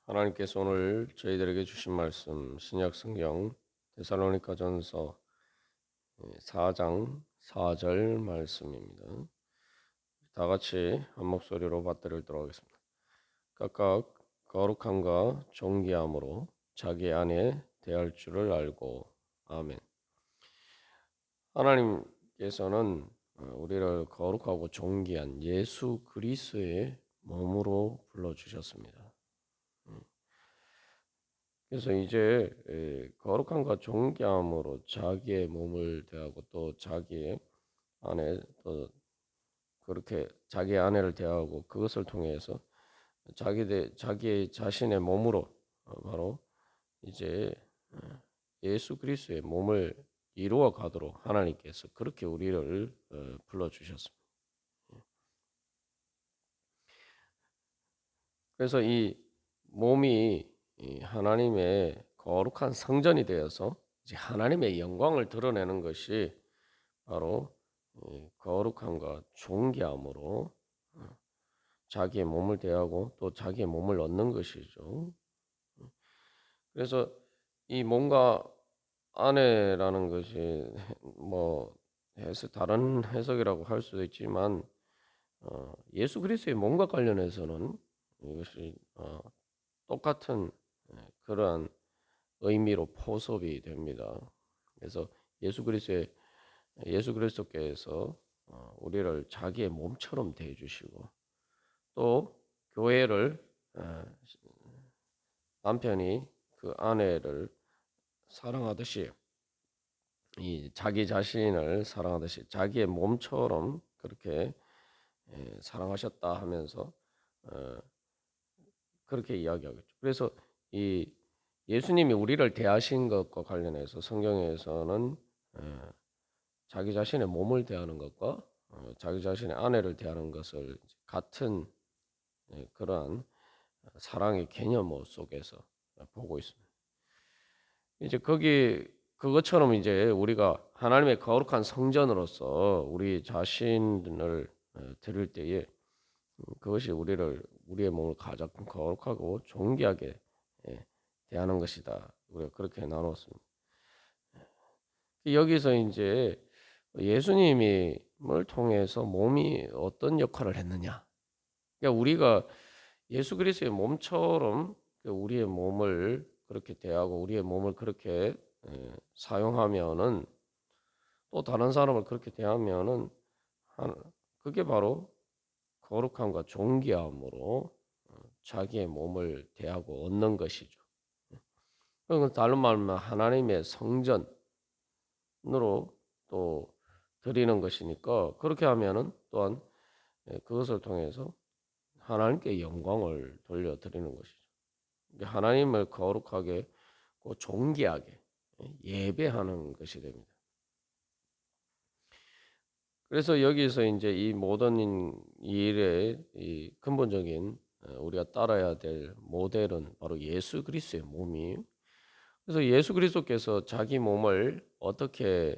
하나님께서 오늘 저희들에게 주신 말씀 신약성경 데살로니가전서 4장 4절 말씀입니다. 다 같이 한 목소리로 받들도록 하겠습니다. 각각 거룩함과 존귀함으로 자기 안에 대할 줄을 알고 아멘. 하나님께서는 우리를 거룩하고 존귀한 예수 그리스도의 몸으로 불러주셨습니다. 그래서 이제 거룩함과 존귀함으로 자기의 몸을 대하고 또 자기의 아내 또 그렇게 자기 아내를 대하고 그것을 통해서 자기 자신의 몸으로 바로 이제 어, 예수 그리스도의 몸을 이루어 가도록 하나님께서 그렇게 우리를 불러 주셨습니다. 그래서 이 몸이 이 하나님의 거룩한 성전이 되어서 이제 하나님의 영광을 드러내는 것이 바로 이 거룩함과 존귀함으로 자기의 몸을 대하고 또 자기의 몸을 얻는 것이죠. 그래서 이 몸과 안에라는 것이 뭐 다른 해석이라고 할 수도 있지만 예수 그리스도의 몸과 관련해서는 이것이 똑같은 그러한 의미로 포섭이 됩니다. 그래서 예수 그리스도의 예수 그리스도께서 우리를 자기의 몸처럼 대해 주시고 또 교회를 남편이 그 아내를 사랑하듯이 이 자기 자신을 사랑하듯이 자기의 몸처럼 그렇게 사랑하셨다 하면서 어, 그렇게 이야기하겠죠. 그래서 이 예수님이 우리를 대하신 것과 관련해서 성경에서는 자기 자신의 몸을 대하는 것과 자기 자신의 아내를 대하는 것을 같은 그러한 사랑의 개념 속에서 보고 있습니다. 이제 거기 그것처럼 이제 우리가 하나님의 거룩한 성전으로서 우리 자신을 드릴 때에 그것이 우리의 몸을 가장 거룩하고 존귀하게 대하는 것이다. 우리가 그렇게 나눴습니다. 여기서 이제 예수님을 통해서 몸이 어떤 역할을 했느냐? 그러니까 우리가 예수 그리스도의 몸처럼 우리의 몸을 그렇게 대하고 우리의 몸을 그렇게 사용하면은 또 다른 사람을 그렇게 대하면은 그게 바로 거룩함과 존귀함으로 자기의 몸을 대하고 얻는 것이죠. 그건 다른 말로 하나님의 성전으로 또 드리는 것이니까 그렇게 하면은 또한 그것을 통해서 하나님께 영광을 돌려드리는 것이죠. 하나님을 거룩하게 존귀하게 예배하는 것이 됩니다. 그래서 여기서 이제 이 모든 일의 이 근본적인 우리가 따라야 될 모델은 바로 예수 그리스도의 몸이. 그래서 예수 그리스도께서 자기 몸을 어떻게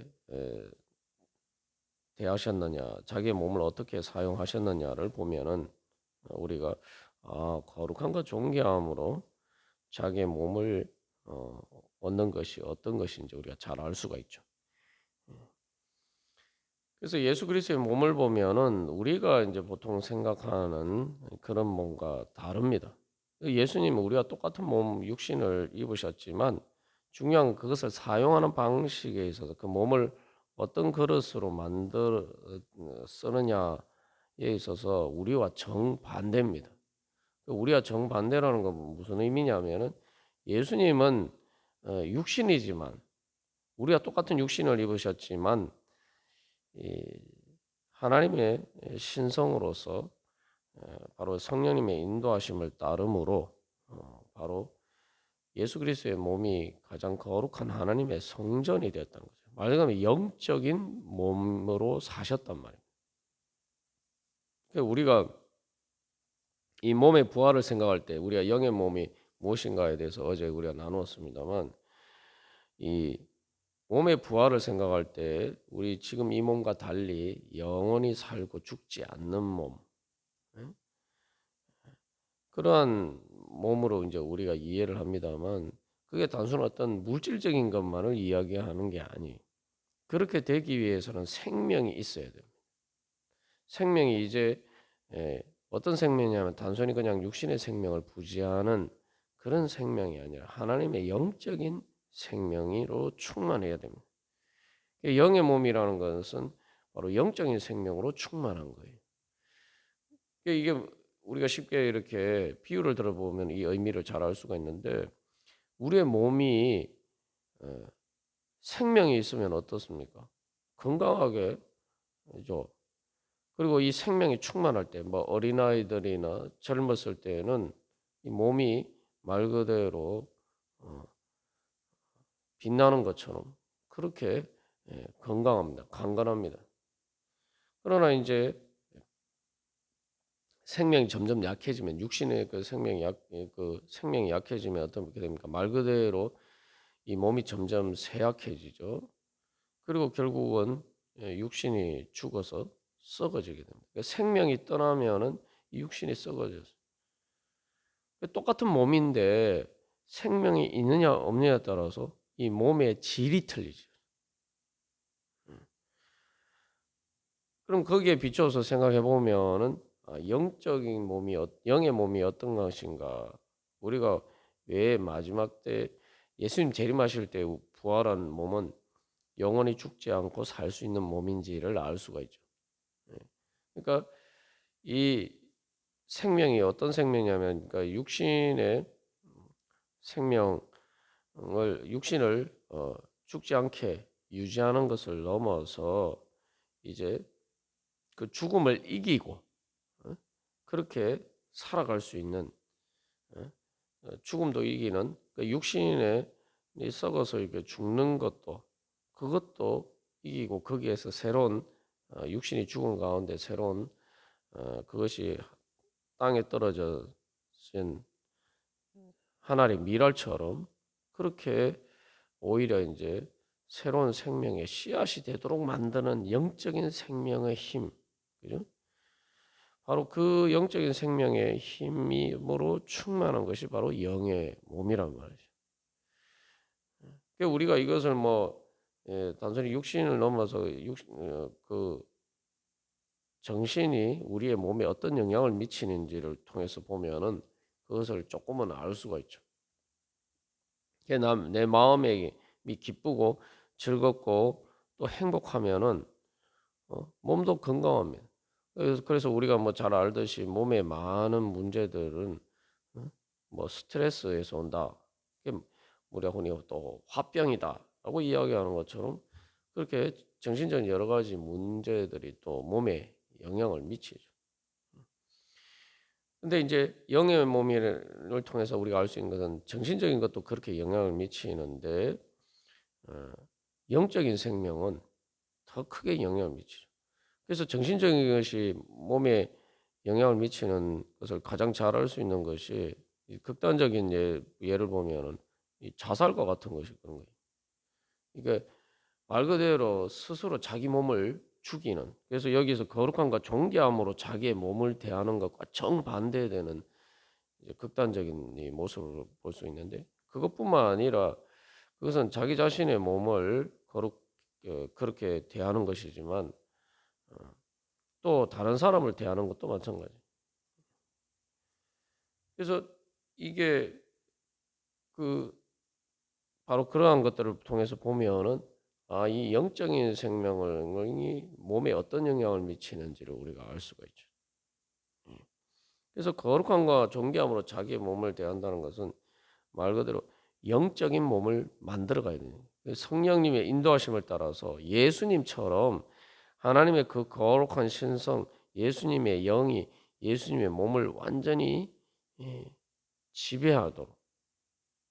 대하셨느냐, 자기 몸을 어떻게 사용하셨느냐를 보면은 우리가 거룩함과 존귀함으로 자기의 몸을 얻는 것이 어떤 것인지 우리가 잘 알 수가 있죠. 그래서 예수 그리스도의 몸을 보면은 우리가 이제 보통 생각하는 그런 몸과 다릅니다. 예수님은 우리와 똑같은 몸 육신을 입으셨지만 중요한 건 그것을 사용하는 방식에 있어서 그 몸을 어떤 그릇으로 만들어 쓰느냐에 있어서 우리와 정반대입니다. 우리와 정반대라는 건 무슨 의미냐면은 예수님은 육신이지만 우리가 똑같은 육신을 입으셨지만 이 하나님의 신성으로서 바로 성령님의 인도하심을 따름으로 바로 예수 그리스도의 몸이 가장 거룩한 하나님의 성전이 되었다는 거죠. 말하자면 영적인 몸으로 사셨단 말입니다. 그러니까 우리가 이 몸의 부활을 생각할 때 우리가 영의 몸이 무엇인가에 대해서 어제 우리가 나누었습니다만 이 몸의 부활을 생각할 때 우리 지금 이 몸과 달리 영원히 살고 죽지 않는 몸, 그러한 몸으로 이제 우리가 이해를 합니다만 그게 단순한 어떤 물질적인 것만을 이야기하는 게 아니에요. 그렇게 되기 위해서는 생명이 있어야 됩니다. 생명이 이제 어떤 생명이냐면 단순히 그냥 육신의 생명을 부지하는 그런 생명이 아니라 하나님의 영적인 생명으로 충만해야 됩니다. 영의 몸이라는 것은 바로 영적인 생명으로 충만한 거예요. 이게 우리가 쉽게 이렇게 비유를 들어보면 이 의미를 잘 알 수가 있는데 우리의 몸이 생명이 있으면 어떻습니까? 건강하게 죠. 그리고 이 생명이 충만할 때, 뭐 어린아이들이나 젊었을 때는 이 몸이 말 그대로 어, 빛나는 것처럼 그렇게 건강합니다. 강건합니다. 그러나 이제 생명이 점점 약해지면 육신의 그 생명이 약해지면 어떻게 됩니까? 말 그대로 이 몸이 점점 쇠약해지죠. 그리고 결국은 육신이 죽어서 썩어지게 됩니다. 그러니까 생명이 떠나면은 이 육신이 썩어져요. 똑같은 몸인데 생명이 있느냐 없느냐에 따라서 이 몸의 질이 틀리죠. 그럼 거기에 비춰서 생각해 보면은 영적인 몸이 영의 몸이 어떤 것인가? 우리가 왜 마지막 때 예수님 재림하실 때 부활한 몸은 영원히 죽지 않고 살 수 있는 몸인지를 알 수가 있죠. 예. 그러니까 이 생명이 어떤 생명이냐면, 그러니까 육신의 생명을 육신을 죽지 않게 유지하는 것을 넘어서 이제 그 죽음을 이기고 그렇게 살아갈 수 있는 죽음도 이기는 그 육신에 썩어서 이렇게 죽는 것도 그것도 이기고 거기에서 새로운 육신이 죽은 가운데 새로운 그것이 땅에 떨어진 하나의 미랄처럼 그렇게 오히려 이제 새로운 생명의 씨앗이 되도록 만드는 영적인 생명의 힘, 그죠? 바로 그 영적인 생명의 힘으로 충만한 것이 바로 영의 몸이란 말이죠. 그러니까 우리가 이것을 단순히 육신을 넘어서 그 정신이 우리의 몸에 어떤 영향을 미치는지를 통해서 보면은 그것을 조금은 알 수가 있죠. 내 마음이 기쁘고 즐겁고 또 행복하면은 몸도 건강합니다. 그래서 우리가 뭐 잘 알듯이 몸의 많은 문제들은 뭐 스트레스에서 온다. 우리가 흔히 또 화병이다라고 이야기하는 것처럼 그렇게 정신적인 여러 가지 문제들이 또 몸에 영향을 미치죠. 근데 이제 영의 몸을 통해서 우리가 알 수 있는 것은 정신적인 것도 그렇게 영향을 미치는데 영적인 생명은 더 크게 영향을 미치죠. 그래서 정신적인 것이 몸에 영향을 미치는 것을 가장 잘 알 수 있는 것이 이 극단적인 예를 보면은 이 자살과 같은 것이 그런 거예요. 그러니까 말 그대로 스스로 자기 몸을 죽이는, 그래서 여기서 거룩함과 존귀함으로 자기의 몸을 대하는 것과 정반대되는 이제 극단적인 이 모습을 볼 수 있는데 그것뿐만 아니라 그것은 자기 자신의 몸을 그렇게 대하는 것이지만 또 다른 사람을 대하는 것도 마찬가지. 그래서 이게 그 바로 그러한 것들을 통해서 보면은 이 영적인 생명이 몸에 어떤 영향을 미치는지를 우리가 알 수가 있죠. 그래서 거룩함과 존귀함으로 자기의 몸을 대한다는 것은 말 그대로 영적인 몸을 만들어 가야 돼요. 성령님의 인도하심을 따라서 예수님처럼 하나님의 그 거룩한 신성, 예수님의 영이 예수님의 몸을 완전히 지배하도록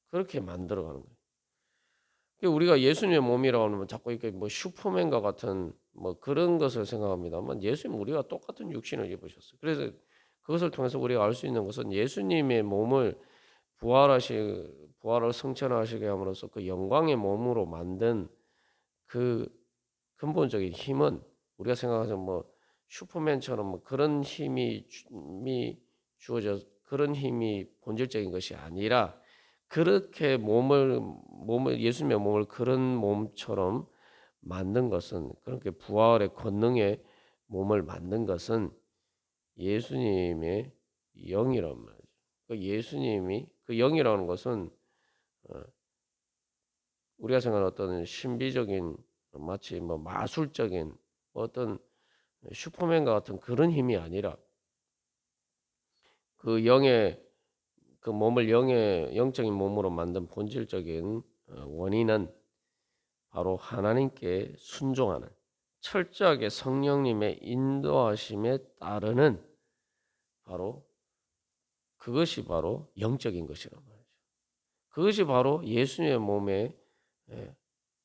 그렇게 만들어 가는 거예요. 우리가 예수님의 몸이라고 하면 자꾸 이렇게 뭐 슈퍼맨과 같은 뭐 그런 것을 생각합니다만 예수님 우리가 똑같은 육신을 입으셨어요. 그래서 그것을 통해서 우리가 알 수 있는 것은 예수님의 몸을 부활을 성천하시게 함으로써 그 영광의 몸으로 만든 그 근본적인 힘은 우리가 생각하는 뭐 슈퍼맨처럼 뭐 그런 힘이 주어져 그런 힘이 본질적인 것이 아니라 그렇게 예수님의 몸을 그런 몸처럼 만든 것은 그렇게 부활의 권능의 몸을 만든 것은 예수님의 영이란 말이죠. 그 예수님이 그 영이라는 것은 어, 우리가 생각하는 어떤 신비적인 마치 뭐 마술적인 어떤 슈퍼맨과 같은 그런 힘이 아니라 그 영의 그 몸을 영의 영적인 몸으로 만든 본질적인 원인은 바로 하나님께 순종하는 철저하게 성령님의 인도하심에 따르는 바로 그것이 바로 영적인 것이란 말이죠. 그것이 바로 예수님의 몸에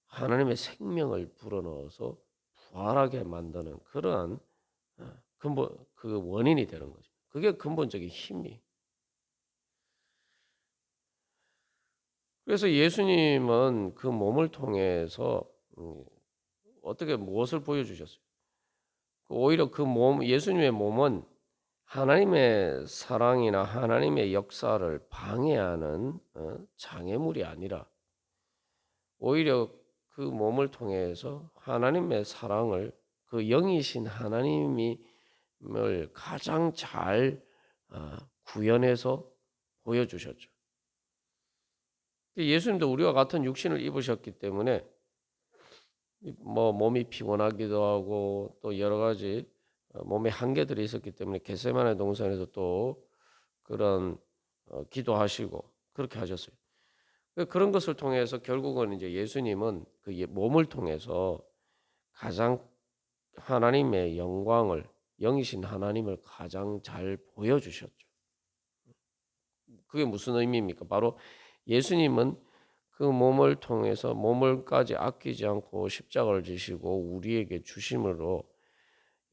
하나님의 생명을 불어넣어서 부활하게 만드는 그러한 근본 그 원인이 되는 거죠. 그게 근본적인 힘이. 그래서 예수님은 그 몸을 통해서 어떻게 무엇을 보여주셨어요? 오히려 그 몸, 예수님의 몸은 하나님의 사랑이나 하나님의 역사를 방해하는 장애물이 아니라 오히려 그 몸을 통해서 하나님의 사랑을 그 영이신 하나님을 가장 잘 구현해서 보여주셨죠. 예수님도 우리와 같은 육신을 입으셨기 때문에 뭐 몸이 피곤하기도 하고 또 여러 가지 몸에 한계들이 있었기 때문에 겟세마네 동산에서 또 그런 기도하시고 그렇게 하셨어요. 그런 것을 통해서 결국은 이제 예수님은 그 몸을 통해서 가장 하나님의 영광을 영이신 하나님을 가장 잘 보여주셨죠. 그게 무슨 의미입니까? 바로 예수님은 그 몸을 통해서 몸을까지 아끼지 않고 십자가를 지시고 우리에게 주심으로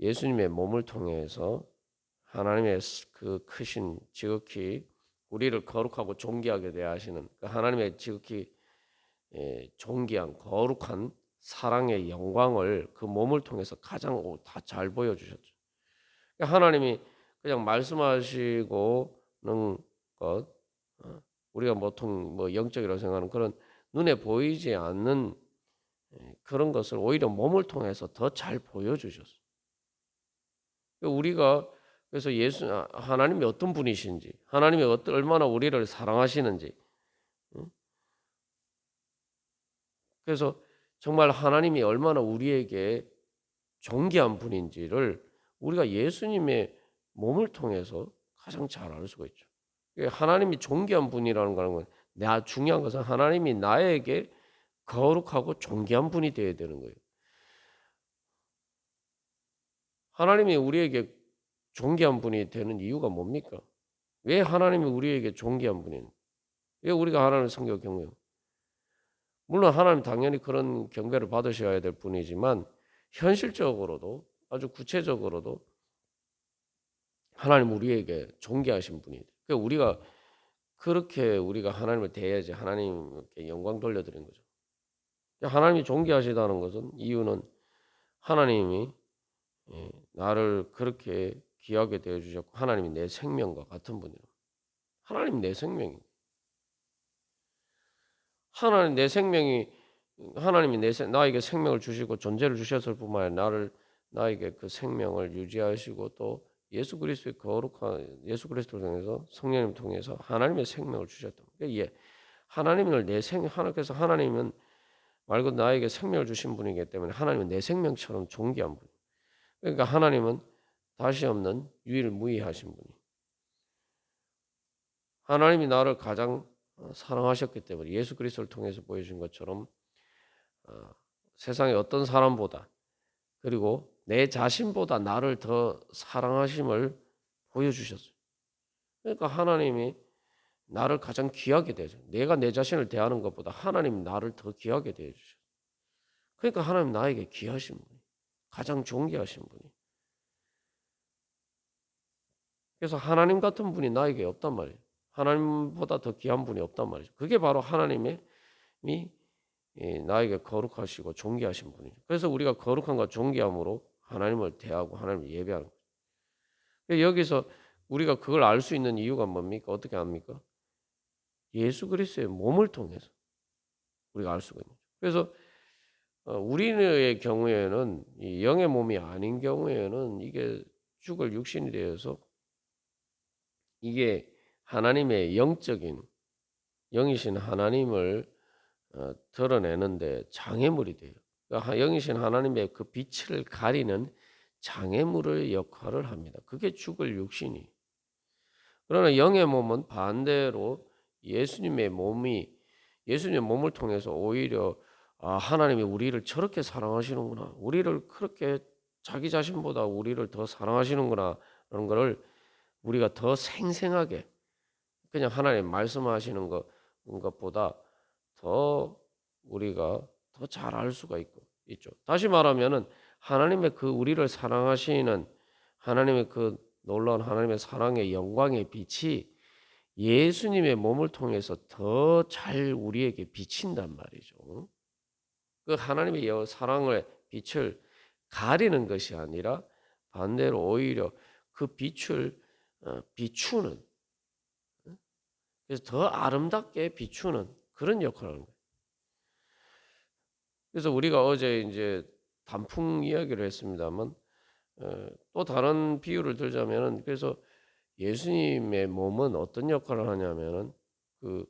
예수님의 몸을 통해서 하나님의 그 크신 지극히 우리를 거룩하고 존귀하게 대하시는 그 하나님의 지극히 존귀한 거룩한 사랑의 영광을 그 몸을 통해서 가장 다 잘 보여주셨죠. 그러니까 하나님이 그냥 말씀하시고는 것 우리가 보통 뭐 영적이라고 생각하는 그런 눈에 보이지 않는 그런 것을 오히려 몸을 통해서 더 잘 보여주셨어요. 우리가 그래서 하나님이 어떤 분이신지, 하나님이 얼마나 우리를 사랑하시는지, 그래서 정말 하나님이 얼마나 우리에게 존귀한 분인지를 우리가 예수님의 몸을 통해서 가장 잘 알 수가 있죠. 하나님이 존귀한 분이라는 거는 중요한 것은 하나님이 나에게 거룩하고 존귀한 분이 되어야 되는 거예요. 하나님이 우리에게 존귀한 분이 되는 이유가 뭡니까? 왜 하나님이 우리에게 존귀한 분인? 왜 우리가 하나님을 섬겨 경외? 물론 하나님 당연히 그런 경배를 받으셔야 될 분이지만 현실적으로도 아주 구체적으로도 하나님 우리에게 존귀하신 분이. 그러니까 우리가 그렇게 우리가 하나님을 대해야지 하나님께 영광 돌려드리는 거죠. 하나님이 존귀하시다는 것은 이유는 하나님이 나를 그렇게 귀하게 대해 주셨고 하나님이 내 생명과 같은 분이라. 하나님 내 생명이. 하나님 내 생명이 하나님이 나에게 생명을 주시고 존재를 주셨을 뿐만 아니라 나에게 그 생명을 유지하시고 또 예수 그리스도의 거룩한 예수 그리스도를 통해서 성령님 통해서 하나님의 생명을 주셨다. 그러니까 하나님을 하나님께서 하나님은 말 그대로 나에게 생명을 주신 분이기 때문에 하나님은 내 생명처럼 존귀한 분. 그러니까 하나님은 다시 없는 유일무이하신 분이. 하나님이 나를 가장 사랑하셨기 때문에 예수 그리스도를 통해서 보여준 것처럼 세상의 어떤 사람보다 그리고 내 자신보다 나를 더 사랑하심을 보여주셨어요. 그러니까 하나님이 나를 가장 귀하게 대하죠. 내가 내 자신을 대하는 것보다 하나님이 나를 더 귀하게 대해주셔. 그러니까 하나님 나에게 귀하신 분이, 가장 존귀하신 분이. 그래서 하나님 같은 분이 나에게 없단 말이에요. 하나님보다 더 귀한 분이 없단 말이죠. 그게 바로 하나님이 나에게 거룩하시고 존귀하신 분이죠. 그래서 우리가 거룩함과 존귀함으로 하나님을 대하고 하나님을 예배하는 거예요. 여기서 우리가 그걸 알 수 있는 이유가 뭡니까? 어떻게 압니까? 예수 그리스도의 몸을 통해서 우리가 알 수가 있는 거죠. 그래서 우리의 경우에는 이 영의 몸이 아닌 경우에는 이게 죽을 육신이 되어서 이게 하나님의 영적인 영이신 하나님을 드러내는데 장애물이 돼요. 그러니까 영이신 하나님의 그 빛을 가리는 장애물의 역할을 합니다. 그게 죽을 육신이. 그러나 영의 몸은 반대로 예수님의 몸이 예수님의 몸을 통해서 오히려 하나님이 우리를 저렇게 사랑하시는구나. 우리를 그렇게 자기 자신보다 우리를 더 사랑하시는구나. 라는 것을 우리가 더 생생하게 그냥 하나님 말씀하시는 것보다 더 우리가 더 잘 알 수가 있죠. 다시 말하면은 하나님의 그 우리를 사랑하시는 하나님의 그 놀라운 하나님의 사랑의 영광의 빛이 예수님의 몸을 통해서 더 잘 우리에게 비친단 말이죠. 그 하나님의 사랑의 빛을 가리는 것이 아니라 반대로 오히려 그 빛을 비추는, 그래서 더 아름답게 비추는 그런 역할을 하는 거예요. 그래서 우리가 어제 이제 단풍 이야기를 했습니다만 또 다른 비유를 들자면은 그래서 예수님의 몸은 어떤 역할을 하냐면은 그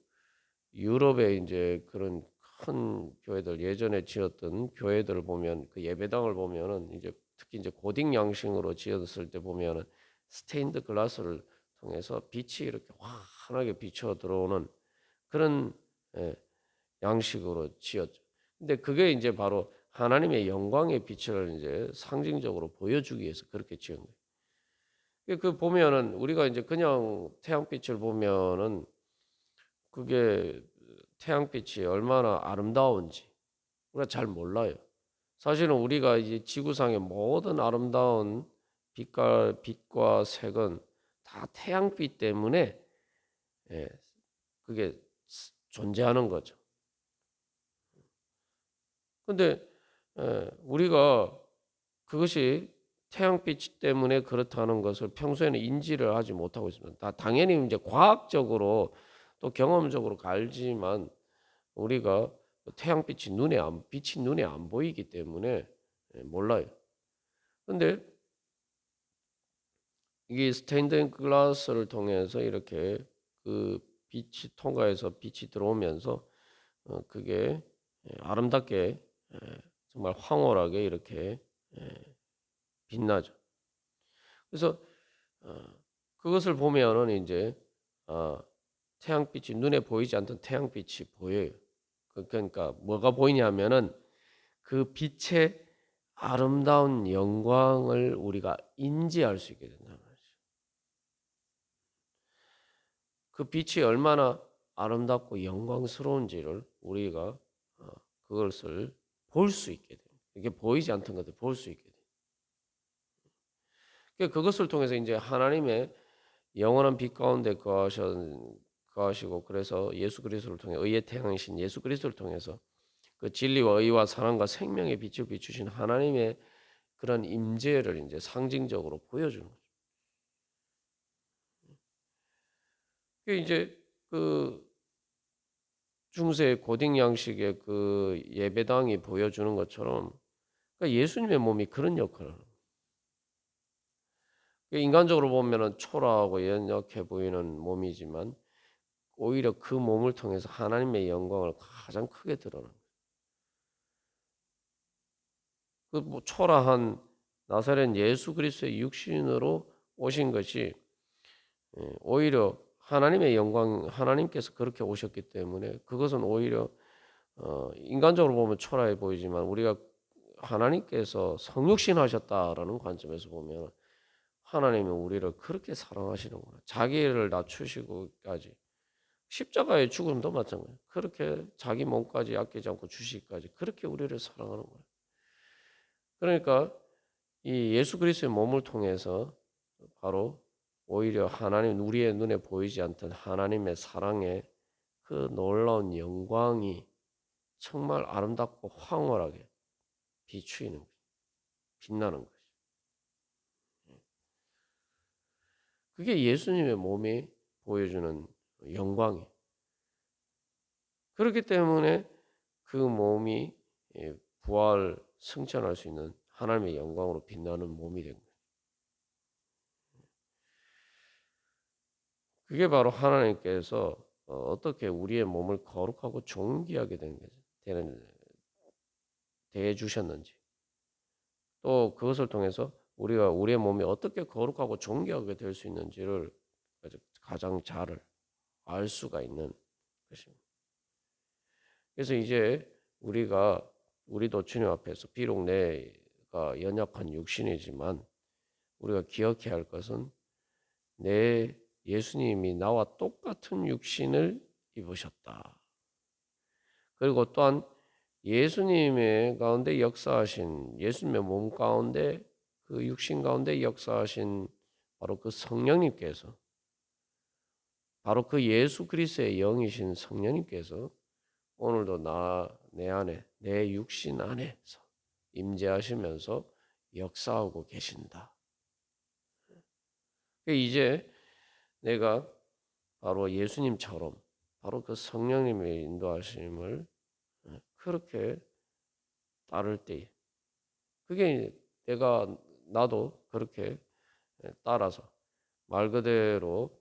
유럽의 이제 그런 큰 교회들 예전에 지었던 교회들을 보면 그 예배당을 보면은 이제 특히 이제 고딕 양식으로 지었을 때 보면은 스테인드 글라스를 통해서 빛이 이렇게 환하게 비쳐 들어오는 그런 예, 양식으로 지었죠. 근데 그게 이제 바로 하나님의 영광의 빛을 이제 상징적으로 보여주기 위해서 그렇게 지은 거예요. 그 보면은 우리가 이제 그냥 태양빛을 보면은 그게 태양빛이 얼마나 아름다운지 우리가 잘 몰라요. 사실은 우리가 이제 지구상의 모든 아름다운 빛과 색은 다 태양빛 때문에 예, 그게 존재하는 거죠. 근데 우리가 그것이 태양빛 때문에 그렇다는 것을 평소에는 인지를 하지 못하고 있습니다. 당연히 이제 과학적으로 또 경험적으로 알지만 우리가 빛이 눈에 안 보이기 때문에 몰라요. 근데 이게 스테인드 글라스를 통해서 이렇게 그 빛이 통과해서 빛이 들어오면서 그게 아름답게 정말 황홀하게 이렇게 빛나죠. 그래서 어, 그것을 보면은 이제 아, 태양빛이 눈에 보이지 않던 태양빛이 보여요. 그러니까 뭐가 보이냐면은 그 빛의 아름다운 영광을 우리가 인지할 수 있게 된다는 말이죠. 그 빛이 얼마나 아름답고 영광스러운지를 우리가 그것을 볼 수 있게 돼요. 이게 보이지 않던 것을 볼 수 있게 돼요. 그것을 통해서 이제 하나님의 영원한 빛 가운데 거하시고 그래서 예수 그리스도를 통해 의의 태양이신 예수 그리스도를 통해서 그 진리와 의와 사랑과 생명의 빛을 비추신 하나님의 그런 임재를 이제 상징적으로 보여주는 거죠. 그 이제 그 중세 고딕 양식의 그 예배당이 보여주는 것처럼 그러니까 예수님의 몸이 그런 역할을 합니다. 인간적으로 보면은 초라하고 연약해 보이는 몸이지만 오히려 그 몸을 통해서 하나님의 영광을 가장 크게 드러납니다. 그뭐 초라한 나사렛 예수 그리스도의 육신으로 오신 것이 오히려 하나님의 영광, 하나님께서 그렇게 오셨기 때문에 그것은 오히려 인간적으로 보면 초라해 보이지만 우리가 하나님께서 성육신하셨다라는 관점에서 보면 하나님은 우리를 그렇게 사랑하시는구나. 자기를 낮추시고까지 십자가의 죽음도 마찬가지예요. 그렇게 자기 몸까지 아끼지 않고 주시기까지 그렇게 우리를 사랑하는 거예요. 그러니까 이 예수 그리스도의 몸을 통해서 바로 오히려 하나님 우리의 눈에 보이지 않던 하나님의 사랑의 그 놀라운 영광이 정말 아름답고 황홀하게 비추이는 거죠. 빛나는 거죠. 그게 예수님의 몸이 보여주는 영광이. 그렇기 때문에 그 몸이 부활 승천할 수 있는 하나님의 영광으로 빛나는 몸이 된 거예요. 그게 바로 하나님께서 어떻게 우리의 몸을 거룩하고 존귀하게 대해 주셨는지, 또 그것을 통해서 우리가 우리의 몸이 어떻게 거룩하고 존귀하게 될 수 있는지를 가장 잘 알 수가 있는 것입니다. 그래서 이제 우리도 주님 앞에서 비록 내가 연약한 육신이지만 우리가 기억해야 할 것은 내 예수님이 나와 똑같은 육신을 입으셨다. 그리고 또한 예수님의 가운데 역사하신 예수님의 몸 가운데 그 육신 가운데 역사하신 바로 그 성령님께서 바로 그 예수 그리스도의 영이신 성령님께서 오늘도 내 안에 내 육신 안에서 임재하시면서 역사하고 계신다. 이제 내가 바로 예수님처럼 바로 그 성령님의 인도하심을 그렇게 따를 때 그게 나도 그렇게 따라서 말 그대로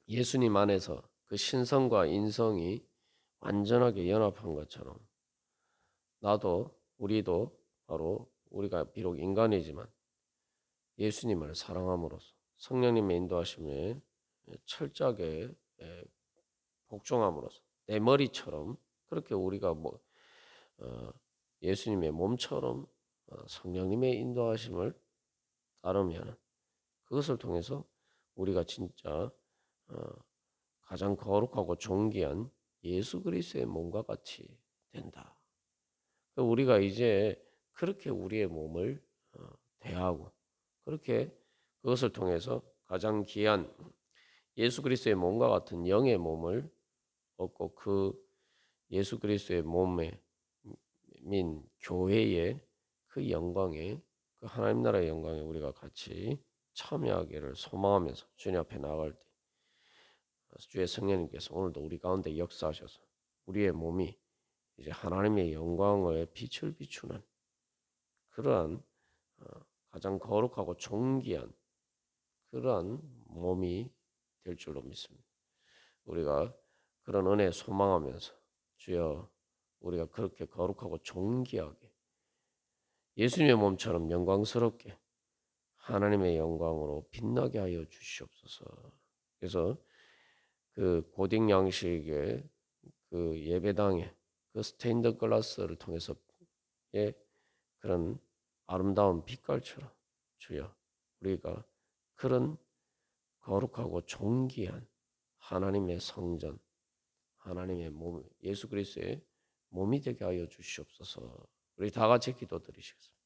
예수님 안에서 그 신성과 인성이 완전하게 연합한 것처럼 우리도 바로 우리가 비록 인간이지만 예수님을 사랑함으로써 성령님의 인도하심에 철저하게 복종함으로써 내 머리처럼 그렇게 우리가 예수님의 몸처럼 성령님의 인도하심을 따르면 그것을 통해서 우리가 진짜 가장 거룩하고 존귀한 예수 그리스도의 몸과 같이 된다. 우리가 이제 그렇게 우리의 몸을 대하고 그렇게 그것을 통해서 가장 귀한 예수 그리스도의 몸과 같은 영의 몸을 얻고 그 예수 그리스도의 몸에 민 교회의 그 영광에 그 하나님 나라의 영광에 우리가 같이 참여하기를 소망하면서 주님 앞에 나아갈 때 주의 성령님께서 오늘도 우리 가운데 역사하셔서 우리의 몸이 이제 하나님의 영광의 빛을 비추는 그러한 가장 거룩하고 존귀한 그러한 몸이 될 줄로 믿습니다. 우리가 그런 은혜 소망하면서 주여 우리가 그렇게 거룩하고 존귀하게 예수님의 몸처럼 영광스럽게 하나님의 영광으로 빛나게 하여 주시옵소서. 그래서 그 고딩 양식의 그 예배당의 그 스테인드 글라스를 통해서의 그런 아름다운 빛깔처럼 주여 우리가 그런 거룩하고 존귀한 하나님의 성전, 하나님의 몸, 예수 그리스도의 몸이 되게 하여 주시옵소서. 우리 다 같이 기도드리시겠습니다.